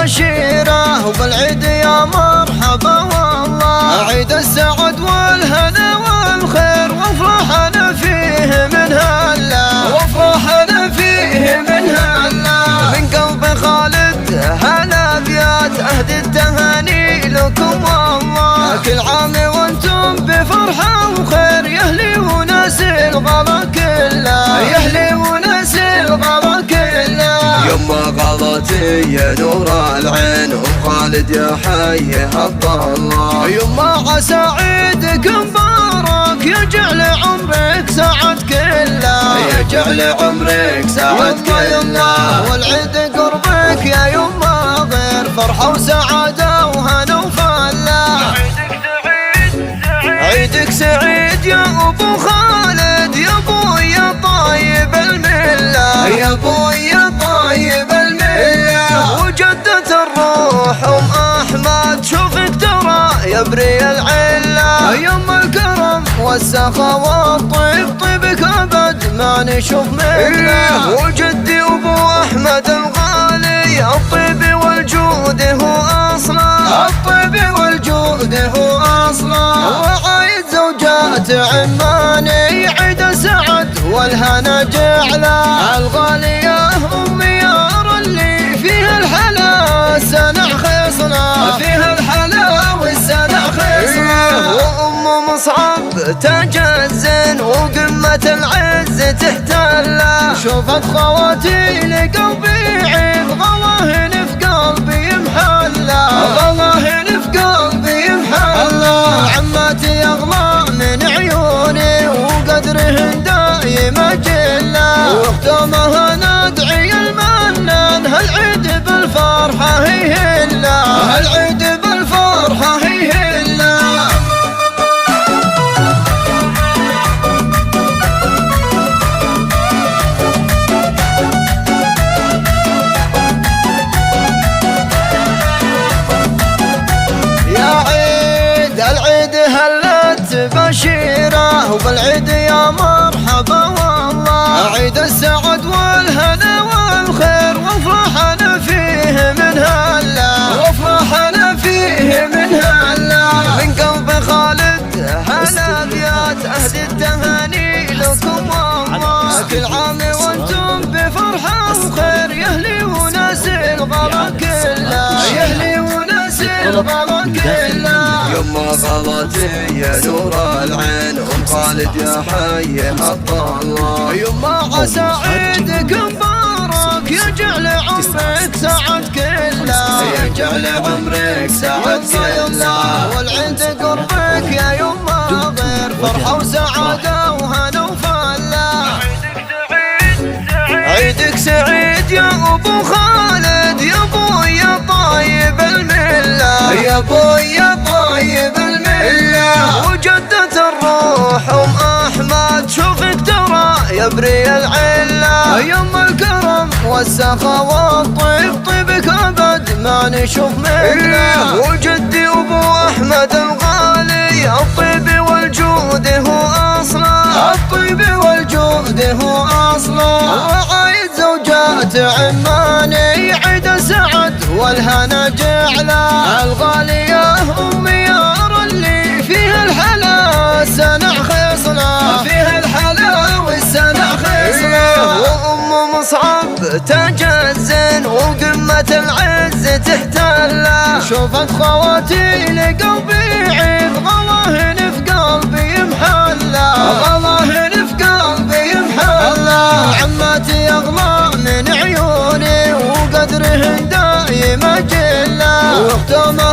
تباشيره وبالعيد يا مرحبا والله، عيد السعد والهنا والخير وافرحنا فيه من هلا، وافرحنا فيه من هلا. من قلب خالد هالابيات اهدي التهاني لكم والله، كل عام وانتم بفرحه وخير يهلي وناس الغلا كله، يهلي وناس الغلا كله. يما غلطي يا نور العين وخالد يا حي الله، يما عسى عيدك مبارك يجعل عمرك سعد كله، يجعل عمرك سعد كله. والعيد قربك يا يما غير فرحة وسعادة وهنا وفلاح، عيدك سعيد يا ابو خالد، يا ابوي يا طيب المله، يا ابوي يا طيب المله. وجدة الروح ام احمد شوفك ترى يبري العله، يم الكرم والسخاء والطيب طيبك ابد ما نشوف منه. وجدي ابو احمد الغالي الطيب والجود هو اصلا، الطيب والجود هو اصلا. وعايد زوجات عماني عيد السعد والهنا جعله، الغالية ام يار اللي فيها الحلا سنع خصنا، فيها الحلا والسنع خصنا. وام مصعب تاج الزين وقمة العز تحتله، شوفت خواتي لقلبي عيد ظواهر في قلبي محله، ظواهر في قلبي محله. عماتي اغلى من عيوني وقدرهن دايم اجله، واختامها ندعي المنان هالعيد بالفرحه هي هلا، هالعيد بالفرحه هي هلا. العيد هلت بشيره وبالعيد يا مرحبا والله، عيد السعد والهنا والخير وافرحنا فيه من هلا، وافرحنا فيه من هلا. من قلب خالد هالابيات اهدي التهاني لكم والله، كل عام وانتم بفرحه وخير يهلي وناس الغلا كله، يهلي وناس الغلا كله. يما غلطي يا نور العين ام خالد يا حي الله، يما عسى عيدك مبارك يجعل عمرك سعد كله، يجعل عمرك سعد كله. والعيد قربك يا يما غير فرحة وسعادة وهنا وفلاح، عيدك سعيد يا ابو خالد، يا ابوي يا طيب المله، يا ابوي يا طيب المله. وجدة الروح ام احمد شوفك ترى يبري العله، يم الكرم والسخاء والطيب طيبك ابد ما نشوف منه. وجدي ابو احمد الغالي الطيب والجود هو اصلا، الطيب والجود هو اصلا. وعايد زوجات عماني عيد السعد والهنا جعله، الغالية ام يار اللي فيها الحلا سنع خصنا، فيها الحلا والسنع خصنا. وام مصعب تاج الزين وقمة العز تحتله، شوفت خواتي لقلبي عيد ظواهر في قلبي محله، ظواهر في قلبي محله. عماتي اغلى من عيوني وقدرهن دايم اجله، واختامها